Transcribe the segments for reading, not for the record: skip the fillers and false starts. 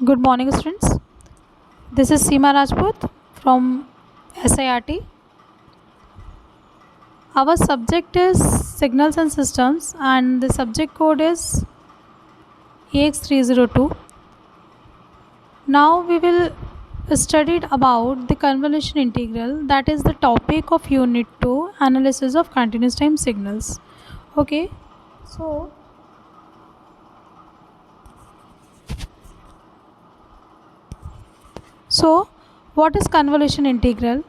Good morning, students. This is Seema Rajput from SIRT. Our subject is Signals and Systems, and the subject code is EX302. Now we will study about the convolution integral, that is the topic of Unit 2, Analysis of Continuous Time Signals. Okay, so what is convolution integral?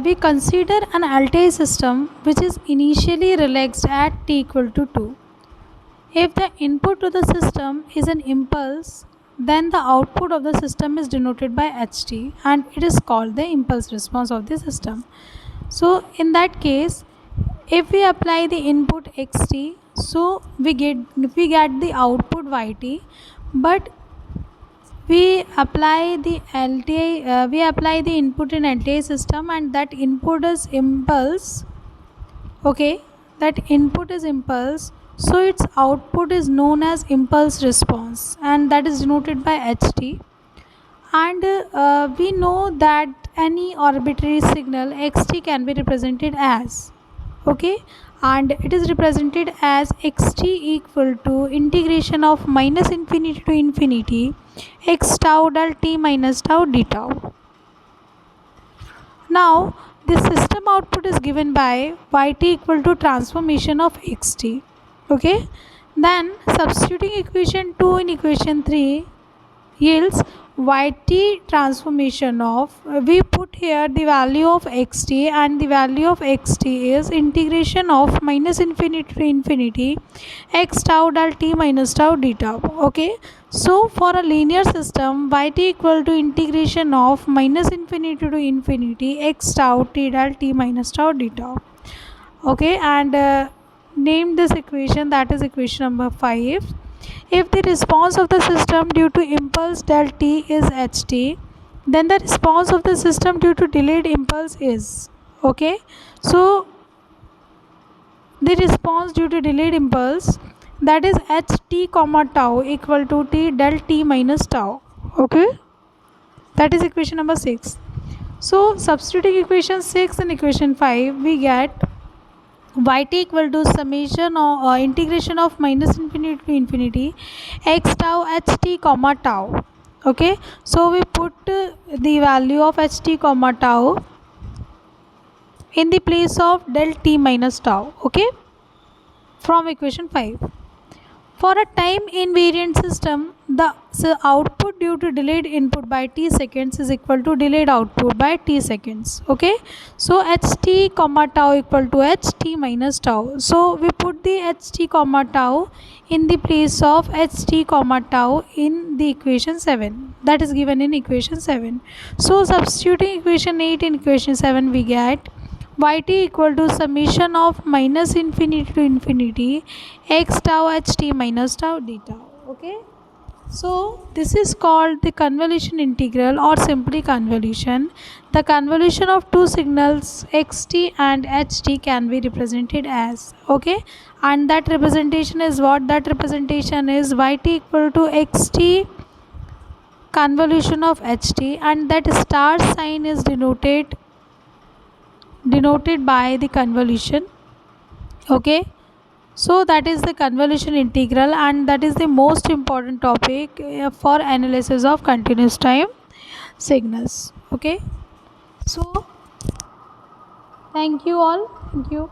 We consider an Altai system which is initially relaxed at t equal to 2. If the input to the system is an impulse, then the output of the system is denoted by ht and it is called the impulse response of the system. So in that case, if we apply the input xt, so we get the output yt, but we apply the input in LTI system, and that input is impulse. Okay, that input is impulse, so its output is known as impulse response, and that is denoted by ht. And we know that any arbitrary signal xt can be represented as, okay, and it is represented as xt equal to integration of minus infinity to infinity x tau del t minus tau d tau. Now the system output is given by yt equal to transformation of xt. Okay, then substituting equation 2 in equation 3 yields yt transformation of, we put here the value of xt, and the value of xt is integration of minus infinity to infinity x tau del t minus tau d tau. Okay, so for a linear system, yt equal to integration of minus infinity to infinity x tau t del t minus tau d tau. Okay, and name this equation, that is equation number 5. If the response of the system due to impulse del t is ht, then the response of the system due to delayed impulse is, okay, so the response due to delayed impulse, that is ht comma tau equal to t del t minus tau. Okay, that is equation number 6. So substituting equation 6 and equation 5, we get yt equal to summation or integration of minus infinity to infinity x tau ht comma tau. Okay, so we put the value of ht comma tau in the place of del t minus tau. Okay, from equation 5. For a time invariant system, the output due to delayed input by t seconds is equal to delayed output by t seconds. Okay, so ht comma tau equal to ht minus tau. So we put the ht comma tau in the place of ht comma tau in the equation 7, that is given in equation 7. So substituting equation 8 in equation 7, we get yt equal to summation of minus infinity to infinity x tau ht minus tau d tau. Okay, so this is called the convolution integral, or simply convolution. The convolution of two signals xt and ht can be represented as, okay, and that representation is what? That representation is yt equal to xt convolution of ht, and that star sign is denoted by the convolution. Okay, so that is the convolution integral, and that is the most important topic for analysis of continuous time signals. Okay, so thank you all. Thank you.